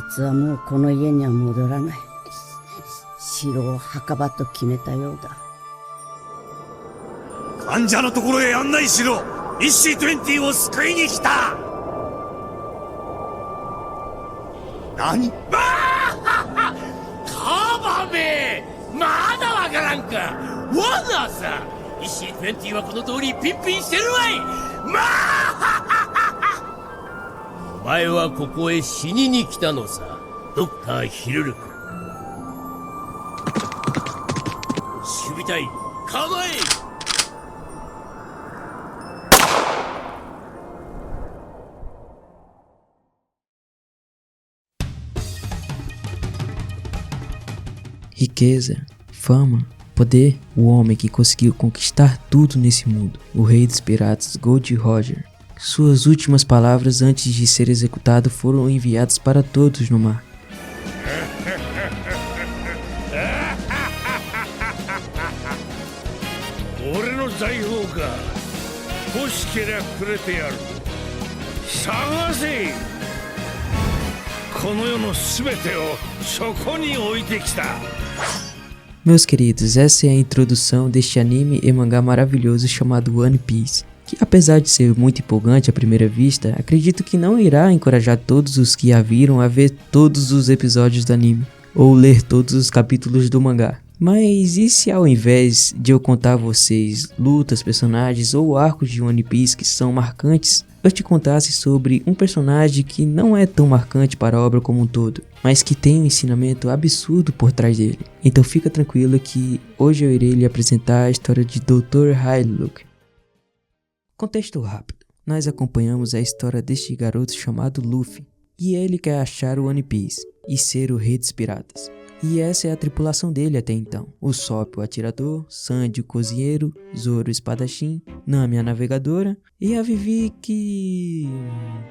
いつはもうこの家には戻らない。城を墓場と決めたようだ。患者のところへ案内しろ。EC20を救いに来た。何？カバめ、まだわからんか。罠さ。EC20はこの通りピンピンしてるわい。お前はここへ死にに来たのさ、ドクターヒルルク。守備隊構え。Riqueza, fama, poder, o homem que conseguiu conquistar tudo nesse mundo, o rei dos piratas Gold Roger. Suas últimas palavras antes de ser executado foram enviadas para todos no mar. 俺の財宝か。欲しけりゃくれてやる。探せ。この世のすべてをそこに置いてきた。 Meus queridos, essa é a introdução deste anime e mangá maravilhoso chamado One Piece, que apesar de ser muito empolgante à primeira vista, acredito que não irá encorajar todos os que a viram a ver todos os episódios do anime, ou ler todos os capítulos do mangá. Mas e se ao invés de eu contar a vocês lutas, personagens ou arcos de One Piece que são marcantes, eu te contasse sobre um personagem que não é tão marcante para a obra como um todo, mas que tem um ensinamento absurdo por trás dele. Então fica tranquilo que hoje eu irei lhe apresentar a história de Dr. Hyde. Contexto rápido. Nós acompanhamos a história deste garoto chamado Luffy, e ele quer achar o One Piece e ser o rei dos piratas. E essa é a tripulação dele até então. O Sop, o atirador, Sandy, o cozinheiro, Zoro, o espadachim, Nami, a navegadora e a Vivi que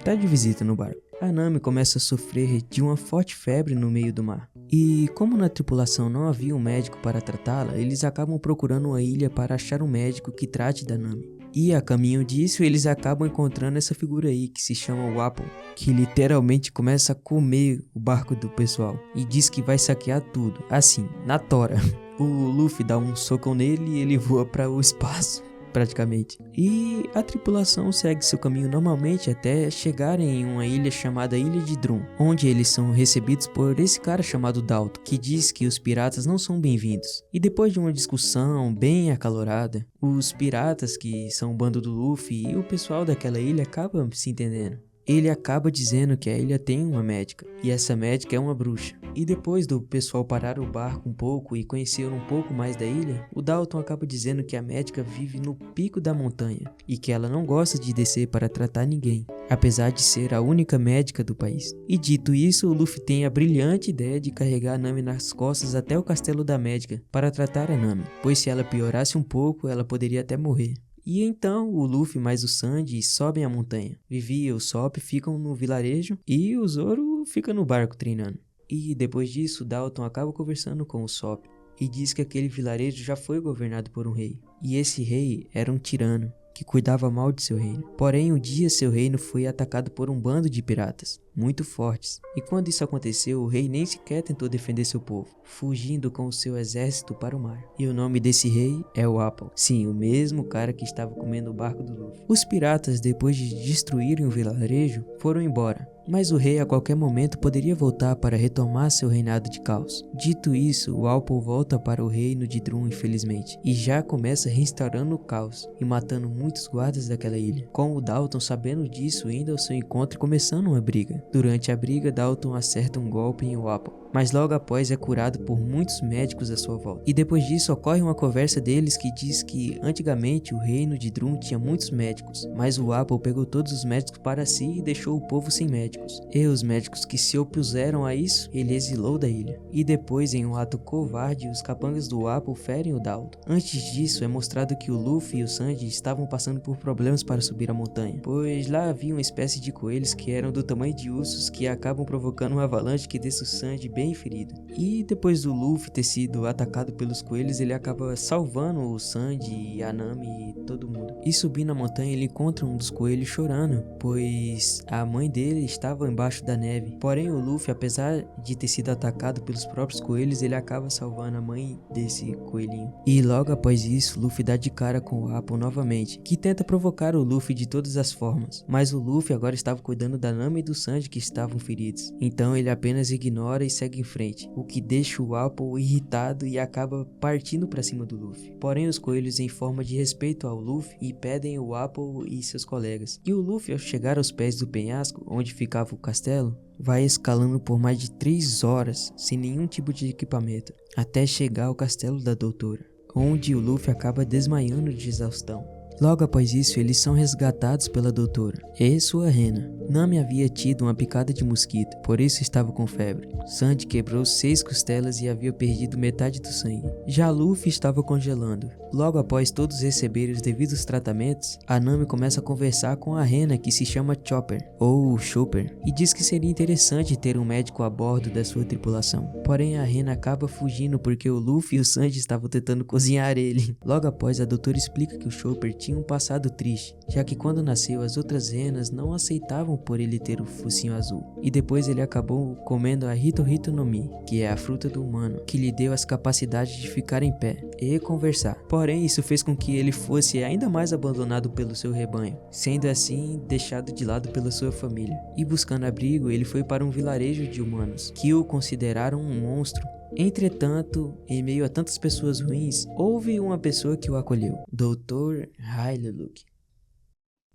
tá de visita no barco. A Nami começa a sofrer de uma forte febre no meio do mar. E como na tripulação não havia um médico para tratá-la, eles acabam procurando uma ilha para achar um médico que trate da Nami. E a caminho disso, eles acabam encontrando essa figura aí que se chama o Apple, que literalmente começa a comer o barco do pessoal e diz que vai saquear tudo, assim, na tora. O Luffy dá um socão nele e ele voa para o espaço, praticamente. E a tripulação segue seu caminho normalmente até chegarem em uma ilha chamada Ilha de Drum, onde eles são recebidos por esse cara chamado Dalton, que diz que os piratas não são bem-vindos. E depois de uma discussão bem acalorada, os piratas, que são o bando do Luffy, e o pessoal daquela ilha acabam se entendendo. Ele acaba dizendo que a ilha tem uma médica, e essa médica é uma bruxa. E depois do pessoal parar o barco um pouco e conhecer um pouco mais da ilha, o Dalton acaba dizendo que a médica vive no pico da montanha, e que ela não gosta de descer para tratar ninguém, apesar de ser a única médica do país. E dito isso, o Luffy tem a brilhante ideia de carregar a Nami nas costas até o castelo da médica, para tratar a Nami, pois se ela piorasse um pouco, ela poderia até morrer. E então o Luffy mais o Sandy sobem a montanha. Vivi e o Sop ficam no vilarejo e o Zoro fica no barco treinando. E depois disso, Dalton acaba conversando com o Sop e diz que aquele vilarejo já foi governado por um rei. E esse rei era um tirano que cuidava mal de seu reino. Porém, um dia seu reino foi atacado por um bando de piratas muito fortes. E quando isso aconteceu, o rei nem sequer tentou defender seu povo, fugindo com o seu exército para o mar. E o nome desse rei é o Apple. Sim, o mesmo cara que estava comendo o barco do Luffy. Os piratas, depois de destruírem o vilarejo, foram embora. Mas o rei a qualquer momento poderia voltar para retomar seu reinado de caos. Dito isso, o Apple volta para o reino de Drum, infelizmente, e já começa restaurando o caos e matando muitos guardas daquela ilha. Com o Dalton sabendo disso, indo ao seu encontro e começando uma briga. Durante a briga, Dalton acerta um golpe em o Apple, mas logo após é curado por muitos médicos à sua volta. E depois disso ocorre uma conversa deles que diz que antigamente o reino de Drum tinha muitos médicos, mas o Apple pegou todos os médicos para si e deixou o povo sem médicos. E os médicos que se opuseram a isso, ele exilou da ilha. E depois, em um ato covarde, os capangas do Apple ferem o Dalton. Antes disso, é mostrado que o Luffy e o Sandy estavam passando por problemas para subir a montanha, pois lá havia uma espécie de coelhos que eram do tamanho de ursos que acabam provocando uma avalanche que deixa o Sanji bem ferido. E depois do Luffy ter sido atacado pelos coelhos, ele acaba salvando o Sanji, a Nami e todo mundo. E subindo a montanha, ele encontra um dos coelhos chorando, pois a mãe dele estava embaixo da neve. Porém, o Luffy, apesar de ter sido atacado pelos próprios coelhos, ele acaba salvando a mãe desse coelhinho. E logo após isso, Luffy dá de cara com o Apple novamente, que tenta provocar o Luffy de todas as formas. Mas o Luffy agora estava cuidando da Nami e do Sanji que estavam feridos. Então ele apenas ignora e segue em frente, o que deixa o Apple irritado e acaba partindo para cima do Luffy. Porém, os coelhos, em forma de respeito ao Luffy, impedem o Apple e seus colegas. E o Luffy, ao chegar aos pés do penhasco, onde ficava o castelo, vai escalando por mais de 3 horas, sem nenhum tipo de equipamento, até chegar ao castelo da doutora, onde o Luffy acaba desmaiando de exaustão. Logo após isso, eles são resgatados pela doutora e sua rena. Nami havia tido uma picada de mosquito, por isso estava com febre. Sanji quebrou 6 costelas e havia perdido metade do sangue. Já Luffy estava congelando. Logo após todos receberem os devidos tratamentos, a Nami começa a conversar com a rena, que se chama Chopper, ou Chopper, e diz que seria interessante ter um médico a bordo da sua tripulação. Porém, a rena acaba fugindo porque o Luffy e o Sanji estavam tentando cozinhar ele. Logo após, a doutora explica que o Chopper tinha um passado triste, já que quando nasceu as outras renas não aceitavam por ele ter o focinho azul, e depois ele acabou comendo a Hito Hito no Mi, que é a fruta do humano, que lhe deu as capacidades de ficar em pé e conversar. Porém, isso fez com que ele fosse ainda mais abandonado pelo seu rebanho, sendo assim deixado de lado pela sua família. E buscando abrigo, ele foi para um vilarejo de humanos, que o consideraram um monstro. Entretanto, em meio a tantas pessoas ruins, houve uma pessoa que o acolheu, Dr. Hylilook.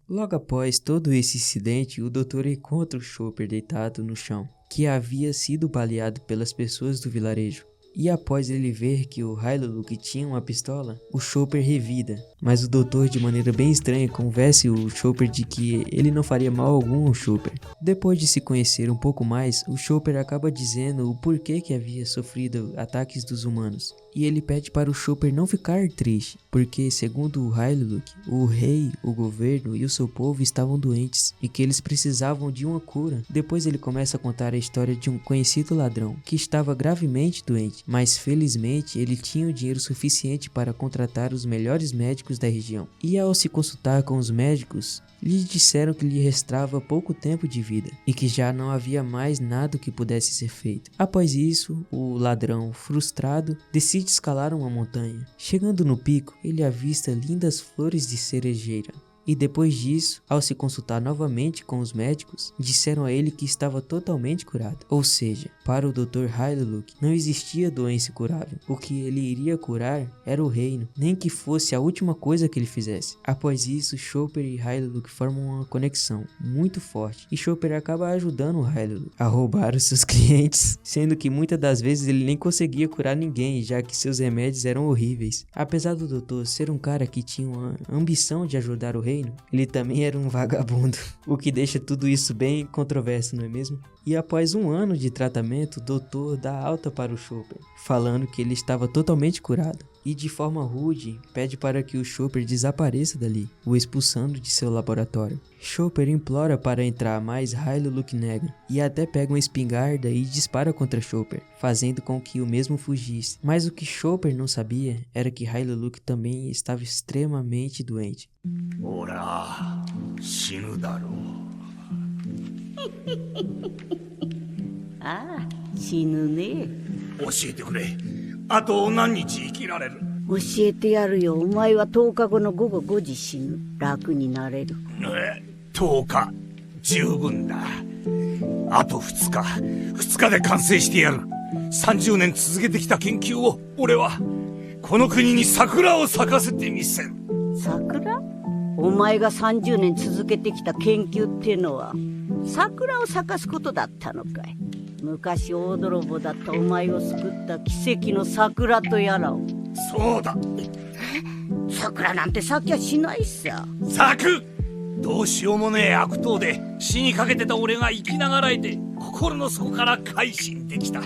Logo após todo esse incidente, o doutor encontra o Chopper deitado no chão, que havia sido baleado pelas pessoas do vilarejo. E após ele ver que o Hylilook tinha uma pistola, o Chopper revida. Mas o doutor, de maneira bem estranha, convence o Chopper de que ele não faria mal algum ao Chopper. Depois de se conhecer um pouco mais, o Chopper acaba dizendo o porquê que havia sofrido ataques dos humanos. E ele pede para o Chopper não ficar triste, porque segundo o Hylilook, o rei, o governo e o seu povo estavam doentes e que eles precisavam de uma cura. Depois ele começa a contar a história de um conhecido ladrão que estava gravemente doente, mas felizmente ele tinha o dinheiro suficiente para contratar os melhores médicos da região. E ao se consultar com os médicos, lhe disseram que lhe restava pouco tempo de vida e que já não havia mais nada que pudesse ser feito. Após isso, o ladrão, frustrado, decide escalar uma montanha. Chegando no pico, ele avista lindas flores de cerejeira. E depois disso, ao se consultar novamente com os médicos, disseram a ele que estava totalmente curado. Ou seja, para o Dr. Hylilook não existia doença curável. O que ele iria curar era o reino, nem que fosse a última coisa que ele fizesse. Após isso, Chopper e Hylilook formam uma conexão muito forte, e Chopper acaba ajudando o Hylilook a roubar os seus clientes, sendo que muitas das vezes ele nem conseguia curar ninguém, já que seus remédios eram horríveis. Apesar do doutor ser um cara que tinha uma ambição de ajudar o reino, ele também era um vagabundo, o que deixa tudo isso bem controverso, não é mesmo? E após 1 ano de tratamento, o doutor dá alta para o Chopper, falando que ele estava totalmente curado. E de forma rude, pede para que o Chopper desapareça dali, o expulsando de seu laboratório. Chopper implora para entrar, mas Hylilook nega, e até pega uma espingarda e dispara contra Chopper, fazendo com que o mesmo fugisse. Mas o que Chopper não sabia era que Hylilook também estava extremamente doente. ほら死ぬだろう。ああ、死ぬね。教えてくれ。あと何日生きられる？教えてやるよ。お前は10日後の午後5時死ぬ。楽になれる。 10日十分だ。あと2日2日で完成してやる。30年続けてきた研究を俺はこの国に桜を咲かせてみせる。桜？お前が30年続けてきた研究ってのは桜を咲かすことだったのかい。昔大泥棒だったお前を救った奇跡の桜とやらを。そうだ。桜なんて咲きゃしないさ。咲く。どうしようもねえ悪党で死にかけてた俺が生きながらえて心の底から改心できた。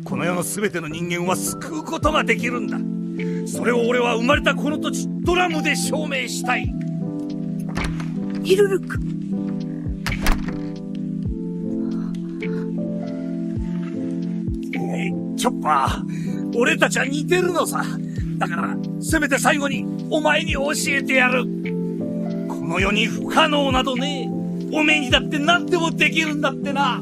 この世の全ての人間は救うことができるんだ。それを俺は生まれたこの土地ドラムで証明したい。ヒルルク。チョッパー、俺たちは似てるのさ。だから、せめて最後にお前に教えてやる。この世に不可能などねえ。おめえにだって何でもできるんだってな。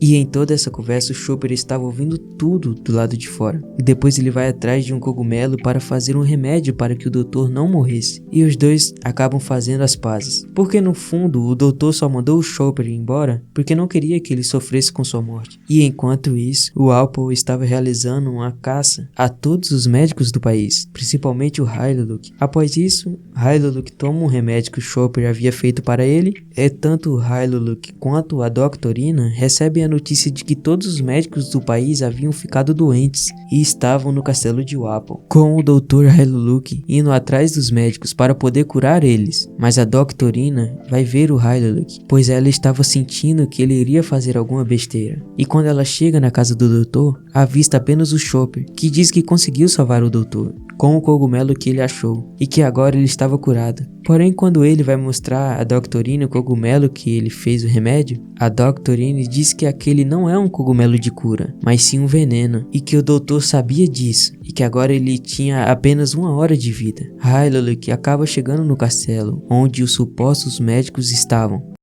E em toda essa conversa o Chopper estava ouvindo tudo do lado de fora. E depois ele vai atrás de um cogumelo para fazer um remédio para que o doutor não morresse. E os dois acabam fazendo as pazes. Porque no fundo o doutor só mandou o Chopper ir embora porque não queria que ele sofresse com sua morte. E enquanto isso, o Apple estava realizando uma caça a todos os médicos do país, principalmente o Hylock. Após isso, Hylock toma um remédio que o Chopper havia feito para ele. É tanto o Hylock quanto a Doctorina recebem a notícia de que todos os médicos do país haviam ficado doentes e estavam no castelo de Wapol, com o Dr. Hylock indo atrás dos médicos para poder curar eles. Mas a Doctorina vai ver o Hylock, pois ela estava sentindo que ele iria fazer alguma besteira. E quando ela chega na casa do doutor, avista apenas o Chopper, que diz que conseguiu salvar o doutor com o cogumelo que ele achou e que agora ele estava curado. Porém, quando ele vai mostrar a Doctorina o cogumelo que ele fez o remédio, a Doctorina diz que aquele não é um cogumelo de cura, mas sim um veneno, e que o doutor sabia disso, e que agora ele tinha apenas 1 hora de vida. Hylock acaba chegando no castelo, onde os supostos médicos estavam.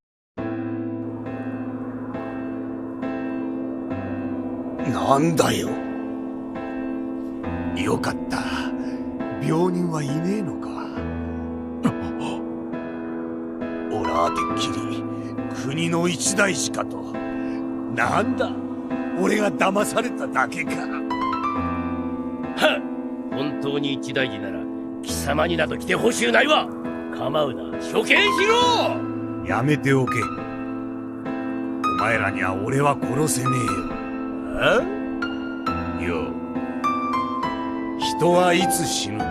なんだよ。よかった。病人はいねえのか。おらてっきり国の一大事かと。なんだ、俺が騙されただけか。はっ、本当に一大事なら貴様になど来てほしゅうないわ。構うな、処刑しろ。やめておけ。お前らには俺は殺せねえよ。よう、人はいつ死ぬと。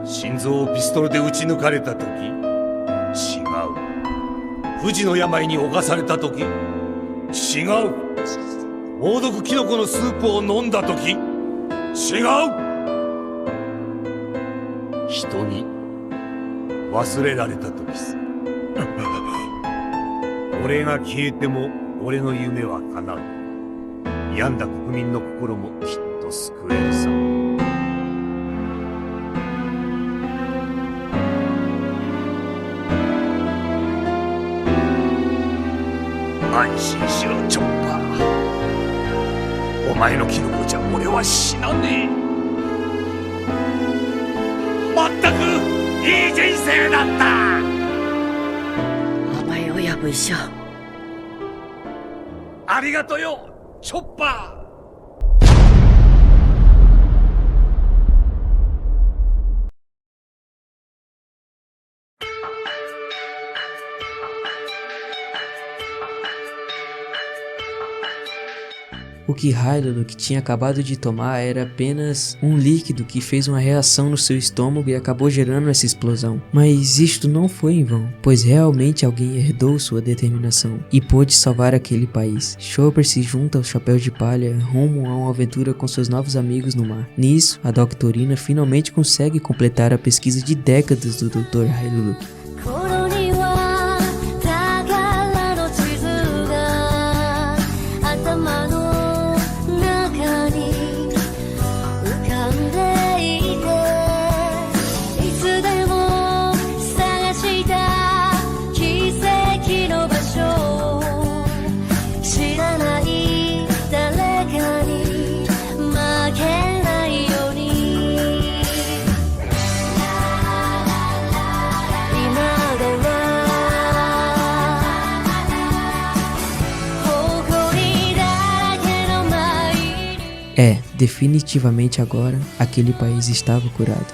心臓をピストルで撃ち抜かれた時？違う。不治の病に侵された時？違う。猛毒キノコのスープを飲んだ時？違う。人に忘れられた時さ。俺が消えても俺の夢は叶う。病んだ国民の心もきっと救えるさ。安心しろ、チョッパー。お前のキノコじゃ俺は死なねえ。まったくいい人生だった。お前をやぶ医者。ありがとよ、チョッパー。O que Hylock tinha acabado de tomar era apenas um líquido que fez uma reação no seu estômago e acabou gerando essa explosão. Mas isto não foi em vão, pois realmente alguém herdou sua determinação e pôde salvar aquele país. Chopper se junta ao Chapéu de Palha rumo a uma aventura com seus novos amigos no mar. Nisso, a Doctorina finalmente consegue completar a pesquisa de décadas do Dr. Hylock. Definitivamente agora aquele país estava curado.